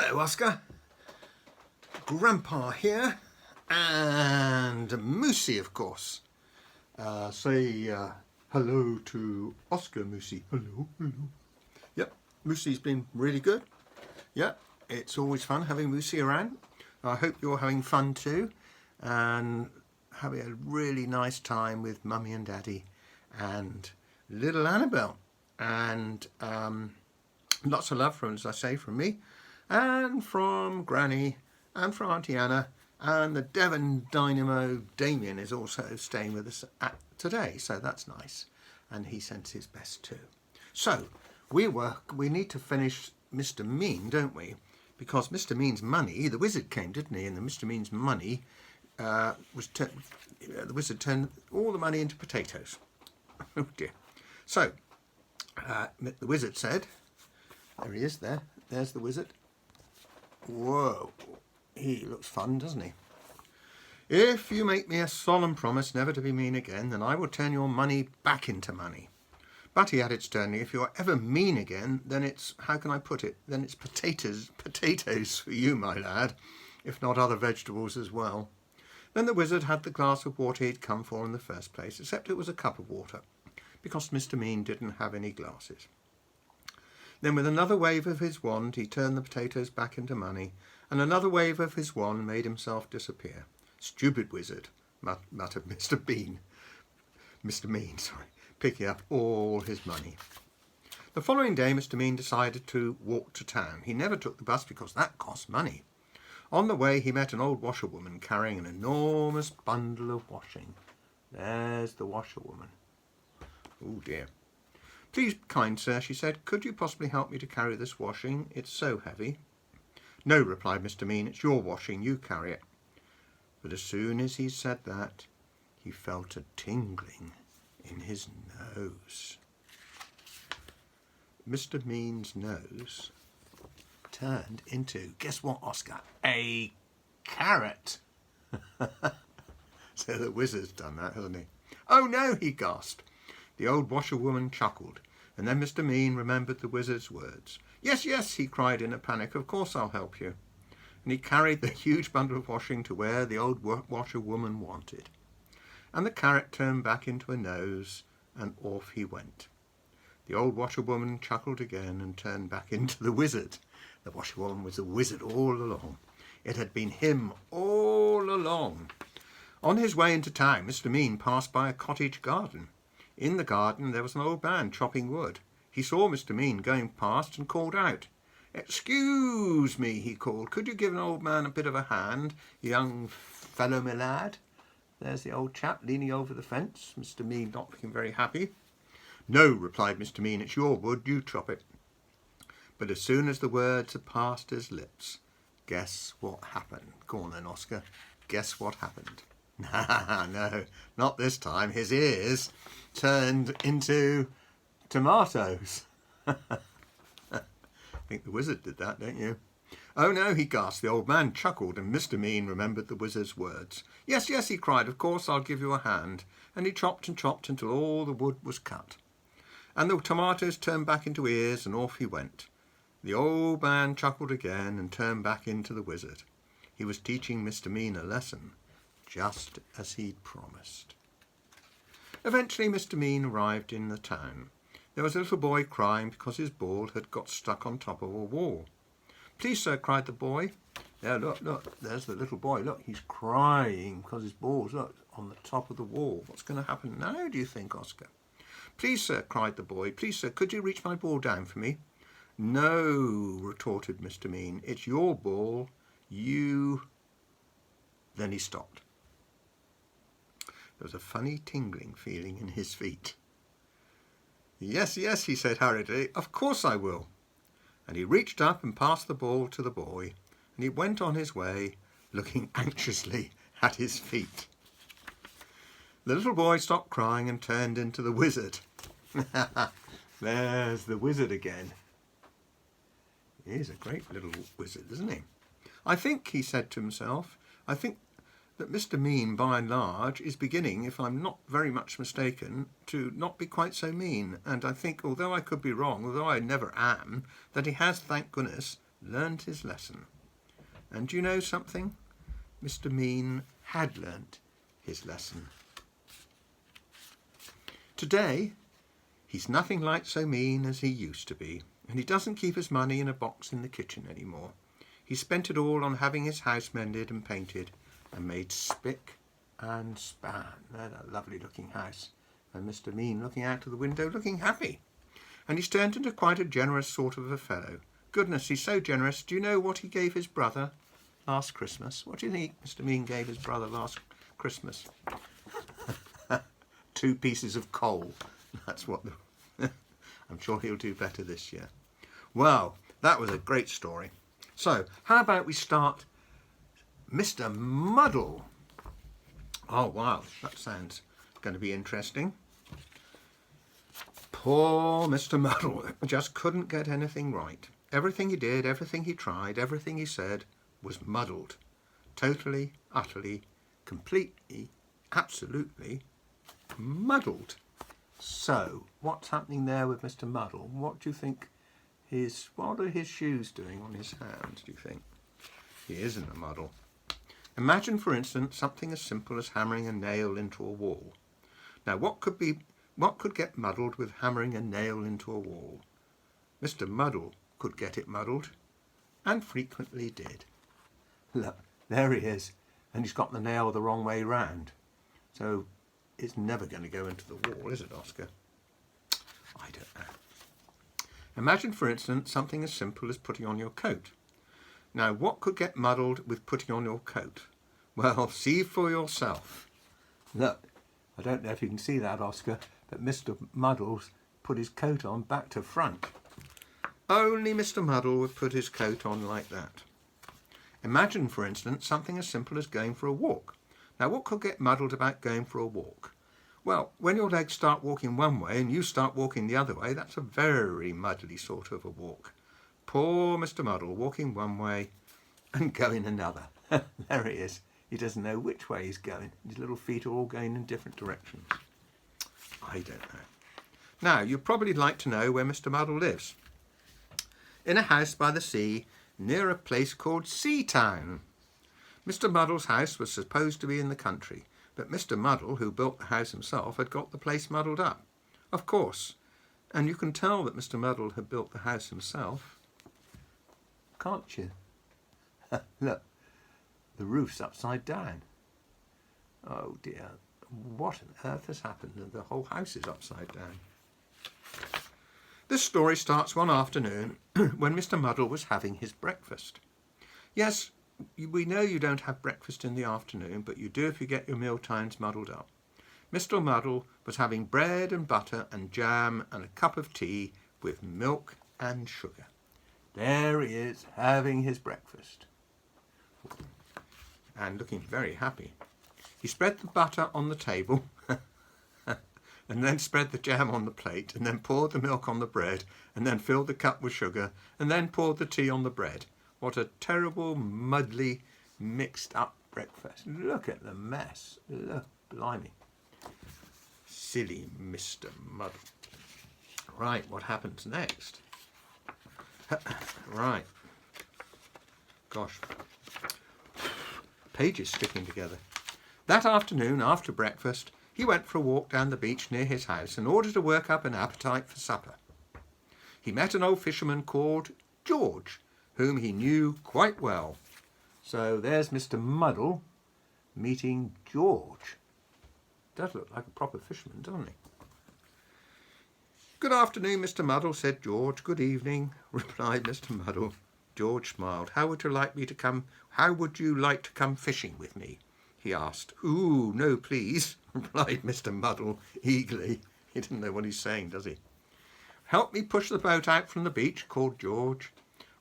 Hello, Oscar. Grandpa here, and Moosey, of course. Say hello to Oscar, Moosey. Hello, hello. Yep, Moosey's been really good. Yep, it's always fun having Moosey around. I hope you're having fun too, and having a really nice time with Mummy and Daddy and little Annabelle. And lots of love from, as I say, from me, and from Granny, and from Auntie Anna, and the Devon Dynamo Damien is also staying with us today, so that's nice, and he sends his best too. So we need to finish Mr. Mean, don't we? Because Mr. Mean's money, the wizard came, didn't he? And the Mr. Mean's money the wizard turned all the money into potatoes. Oh dear. So the wizard said, there he is there, there's the wizard. Whoa, he looks fun, doesn't he? If you make me a solemn promise never to be mean again, then I will turn your money back into money. But he added sternly, if you're ever mean again, then it's, how can I put it, then it's potatoes for you, my lad, if not other vegetables as well. Then the wizard had the glass of water he'd come for in the first place, except it was a cup of water, because Mr. Mean didn't have any glasses. Then with another wave of his wand, he turned the potatoes back into money, and another wave of his wand made himself disappear. Stupid wizard, muttered Mr. Mean, picking up all his money. The following day, Mr. Mean decided to walk to town. He never took the bus because that cost money. On the way, he met an old washerwoman carrying an enormous bundle of washing. There's the washerwoman. Oh dear. Please, kind sir, she said, could you possibly help me to carry this washing? It's so heavy. No, replied Mr. Mean, it's your washing, you carry it. But as soon as he said that, he felt a tingling in his nose. Mr. Mean's nose turned into, guess what, Oscar? A carrot. So the wizard's done that, hasn't he? Oh no, he gasped. The old washerwoman chuckled, and then Mr. Mean remembered the wizard's words. Yes, yes, he cried in a panic, of course I'll help you. And he carried the huge bundle of washing to where the old washerwoman wanted. And the carrot turned back into a nose, and off he went. The old washerwoman chuckled again and turned back into the wizard. The washerwoman was the wizard all along. It had been him all along. On his way into town, Mr. Mean passed by a cottage garden. In the garden there was an old man chopping wood. He saw Mr. Mean going past and called out. Excuse me, he called, could you give an old man a bit of a hand, young fellow my lad? There's the old chap leaning over the fence, Mr. Mean not looking very happy. No, replied Mr. Mean, it's your wood, you chop it. But as soon as the words had passed his lips, guess what happened? Go on then, Oscar, guess what happened? No, not this time. His ears turned into tomatoes. I think the wizard did that, don't you? Oh no, he gasped. The old man chuckled, and Mr. Mean remembered the wizard's words. Yes, yes, he cried, of course I'll give you a hand. And he chopped and chopped until all the wood was cut. And the tomatoes turned back into ears, and off he went. The old man chuckled again and turned back into the wizard. He was teaching Mr. Mean a lesson, just as he'd promised. Eventually Mr. Mean arrived in the town. There was a little boy crying because his ball had got stuck on top of a wall. Please, sir, cried the boy. There, look, there's the little boy. Look, he's crying because his ball's, look, on the top of the wall. What's going to happen now, do you think, Oscar? Please, sir, cried the boy. Please, sir, could you reach my ball down for me? No, retorted Mr. Mean. It's your ball. You... Then he stopped. There was a funny tingling feeling in his feet. Yes, yes, he said hurriedly, of course I will. And he reached up and passed the ball to the boy, and he went on his way, looking anxiously at his feet. The little boy stopped crying and turned into the wizard. There's the wizard again. He's a great little wizard, isn't he? I think, he said to himself, I think that Mr. Mean, by and large, is beginning, if I'm not very much mistaken, to not be quite so mean. And I think, although I could be wrong, although I never am, that he has, thank goodness, learned his lesson. And do you know something? Mr. Mean had learnt his lesson. Today, he's nothing like so mean as he used to be, and he doesn't keep his money in a box in the kitchen anymore. He spent it all on having his house mended and painted and made spick and span. There's a lovely looking house. And Mr. Mean looking out of the window looking happy. And he's turned into quite a generous sort of a fellow. Goodness, he's so generous. Do you know what he gave his brother last Christmas? What do you think Mr. Mean gave his brother last Christmas? 2 pieces of coal. That's what I'm sure he'll do better this year. Well, that was a great story. So, how about we start Mr. Muddle? Oh, wow, that sounds going to be interesting. Poor Mr. Muddle just couldn't get anything right. Everything he did, everything he tried, everything he said was muddled. Totally, utterly, completely, absolutely muddled. So, what's happening there with Mr. Muddle? What do you think what are his shoes doing on his hands, do you think? He isn't a muddle. Imagine, for instance, something as simple as hammering a nail into a wall. Now, what could get muddled with hammering a nail into a wall? Mr. Muddle could get it muddled, and frequently did. Look, there he is, and he's got the nail the wrong way round. So, it's never going to go into the wall, is it, Oscar? I don't know. Imagine, for instance, something as simple as putting on your coat. Now, what could get muddled with putting on your coat? Well, see for yourself. Look, I don't know if you can see that, Oscar, but Mr. Muddle's put his coat on back to front. Only Mr. Muddle would put his coat on like that. Imagine, for instance, something as simple as going for a walk. Now, what could get muddled about going for a walk? Well, when your legs start walking one way and you start walking the other way, that's a very muddly sort of a walk. Poor Mr. Muddle walking one way and going another. There he is. He doesn't know which way he's going. His little feet are all going in different directions. I don't know. Now, you'd probably like to know where Mr. Muddle lives. In a house by the sea, near a place called Seatown. Mr. Muddle's house was supposed to be in the country, but Mr. Muddle, who built the house himself, had got the place muddled up. Of course. And you can tell that Mr. Muddle had built the house himself, can't you? Look, the roof's upside down. Oh dear, what on earth has happened? The whole house is upside down. This story starts one afternoon when Mr. Muddle was having his breakfast. Yes, we know you don't have breakfast in the afternoon, but you do if you get your meal times muddled up. Mr. Muddle was having bread and butter and jam and a cup of tea with milk and sugar. There he is, having his breakfast. And looking very happy. He spread the butter on the table and then spread the jam on the plate and then poured the milk on the bread and then filled the cup with sugar and then poured the tea on the bread. What a terrible, muddly, mixed up breakfast. Look at the mess. Look, blimey. Silly Mr. Muddle. Right, what happens next? Right. Gosh. Pages sticking together. That afternoon, after breakfast, he went for a walk down the beach near his house in order to work up an appetite for supper. He met an old fisherman called George, whom he knew quite well. So there's Mr. Muddle meeting George. Does look like a proper fisherman, doesn't he? Good afternoon, Mr. Muddle, said George. Good evening, replied Mr. Muddle. George smiled. How would you like to come fishing with me? He asked. Ooh, no, please, replied Mr. Muddle eagerly. He didn't know what he's saying, does he? Help me push the boat out from the beach, called George.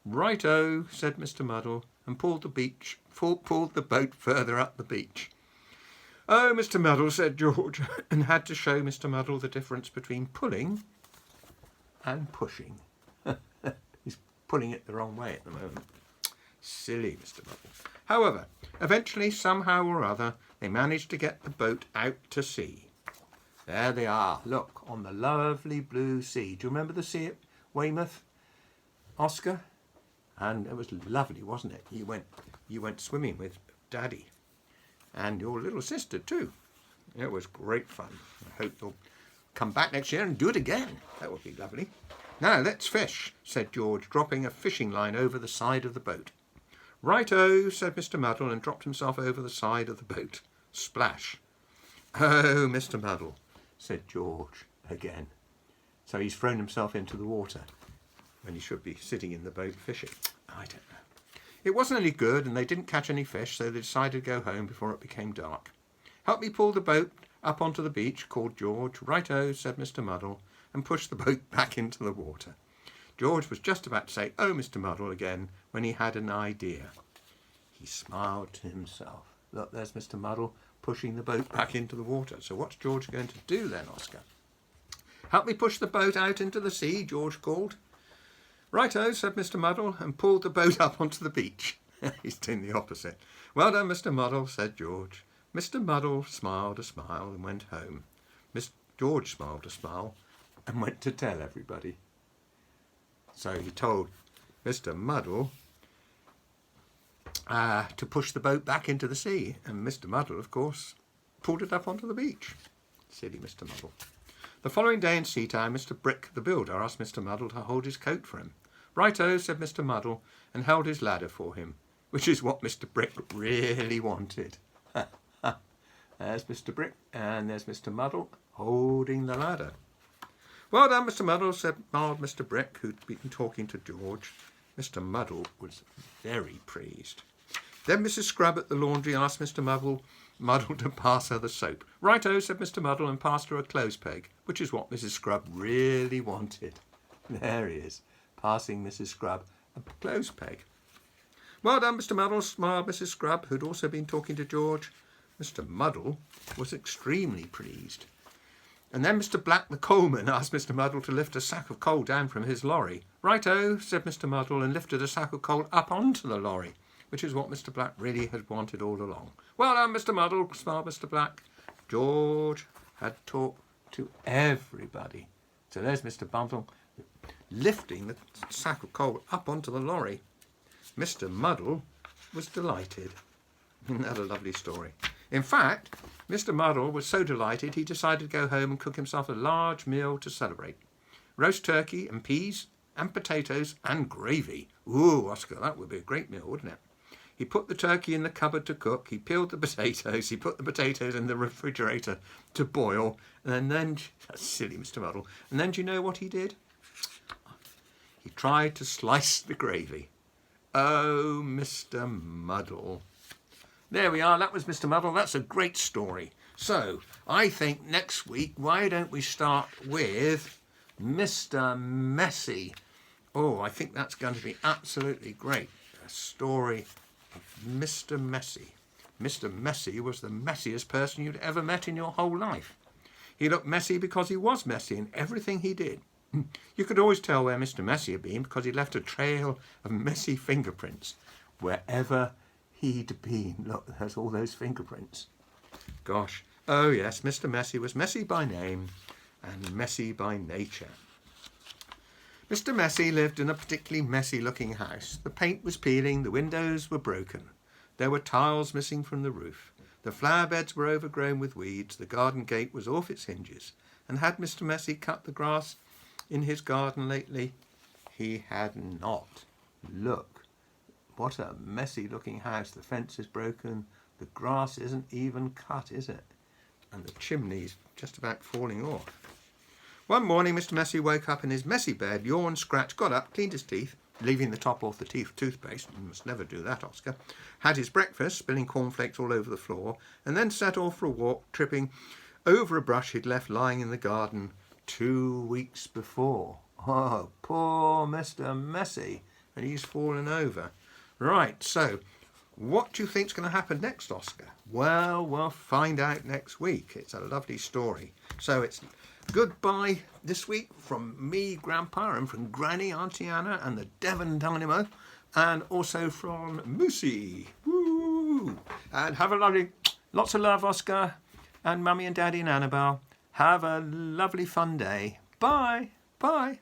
Right-o, said Mr. Muddle, and pulled the boat further up the beach. Oh, Mr. Muddle, said George, and had to show Mr. Muddle the difference between pulling and pushing. He's pulling it the wrong way at the moment. Silly Mr. Muddle. However, eventually, somehow or other, they managed to get the boat out to sea. There they are, look, on the lovely blue sea. Do you remember the sea at Weymouth, Oscar? And it was lovely, wasn't it? You went swimming with Daddy and your little sister too. It was great fun. I hope you'll come back next year and do it again. That would be lovely. Now let's fish, said George, dropping a fishing line over the side of the boat. Right-o, said Mr. Muddle, and dropped himself over the side of the boat. Splash. Oh, Mr. Muddle, said George again. So he's thrown himself into the water when he should be sitting in the boat fishing. I don't know. It wasn't any good, and they didn't catch any fish, so they decided to go home before it became dark. Help me pull the boat up onto the beach, called George. Right-o, said Mr. Muddle, and pushed the boat back into the water. George was just about to say, oh, Mr. Muddle, again, when he had an idea. He smiled to himself. Look, there's Mr. Muddle pushing the boat back into the water. So what's George going to do then, Oscar? Help me push the boat out into the sea, George called. Right-o, said Mr. Muddle, and pulled the boat up onto the beach. He's doing the opposite. Well done, Mr. Muddle, said George. Mr. Muddle smiled a smile and went home. George smiled a smile and went to tell everybody. So he told Mr. Muddle to push the boat back into the sea, and Mr. Muddle, of course, pulled it up onto the beach. Silly Mr. Muddle. The following day in sea time, Mr. Brick the builder asked Mr. Muddle to hold his coat for him. Right-o, said Mr. Muddle, and held his ladder for him, which is what Mr. Brick really wanted. There's Mr. Brick, and there's Mr. Muddle holding the ladder. Well done, Mr. Muddle, said mild Mr. Brick, who'd been talking to George. Mr. Muddle was very pleased. Then Mrs. Scrub at the laundry asked Mr. Muddle to pass her the soap. Right-o, said Mr. Muddle, and passed her a clothes peg, which is what Mrs. Scrub really wanted. There he is, passing Mrs. Scrub a clothes peg. Well done, Mr. Muddle, smiled Mrs. Scrub, who'd also been talking to George. Mr. Muddle was extremely pleased. And then Mr. Black the coalman asked Mr. Muddle to lift a sack of coal down from his lorry. Right-o, said Mr. Muddle, and lifted a sack of coal up onto the lorry, which is what Mr. Black really had wanted all along. Well done, Mr. Muddle, smiled Mr. Black. George had talked to everybody. So there's Mr. Muddle lifting the sack of coal up onto the lorry. Mr. Muddle was delighted. Isn't that a lovely story? In fact, Mr. Muddle was so delighted he decided to go home and cook himself a large meal to celebrate. Roast turkey and peas and potatoes and gravy. Ooh, Oscar, that would be a great meal, wouldn't it? He put the turkey in the cupboard to cook. He peeled the potatoes. He put the potatoes in the refrigerator to boil. And then, that's silly, Mr. Muddle. And then do you know what he did? He tried to slice the gravy. Oh, Mr. Muddle. There we are, that was Mr. Muddle. That's a great story. So, I think next week, why don't we start with Mr. Messy? Oh, I think that's going to be absolutely great. A story of Mr. Messy. Mr. Messy was the messiest person you'd ever met in your whole life. He looked messy because he was messy in everything he did. You could always tell where Mr. Messy had been because he left a trail of messy fingerprints wherever he'd been. Look, there's all those fingerprints. Gosh. Oh yes, Mr. Messy was messy by name and messy by nature. Mr. Messy lived in a particularly messy looking house. The paint was peeling, the windows were broken. There were tiles missing from the roof. The flower beds were overgrown with weeds. The garden gate was off its hinges. And had Mr. Messy cut the grass in his garden lately? He had not. Look. What a messy looking house. The fence is broken. The grass isn't even cut, is it? And the chimney's just about falling off. One morning Mr. Messy woke up in his messy bed, yawned, scratched, got up, cleaned his teeth, leaving the top off the toothpaste, you must never do that, Oscar, had his breakfast, spilling cornflakes all over the floor, and then set off for a walk, tripping over a brush he'd left lying in the garden 2 weeks before. Oh, poor Mr. Messy. And he's fallen over. Right, so what do you think's going to happen next, Oscar? Well, we'll find out next week. It's a lovely story. So it's goodbye this week from me, Grandpa, and from Granny, Auntie Anna, and the Devon Dynamo, and also from Moosey. Woo! And have a lovely, lots of love, Oscar, and Mummy and Daddy and Annabelle. Have a lovely fun day. Bye. Bye.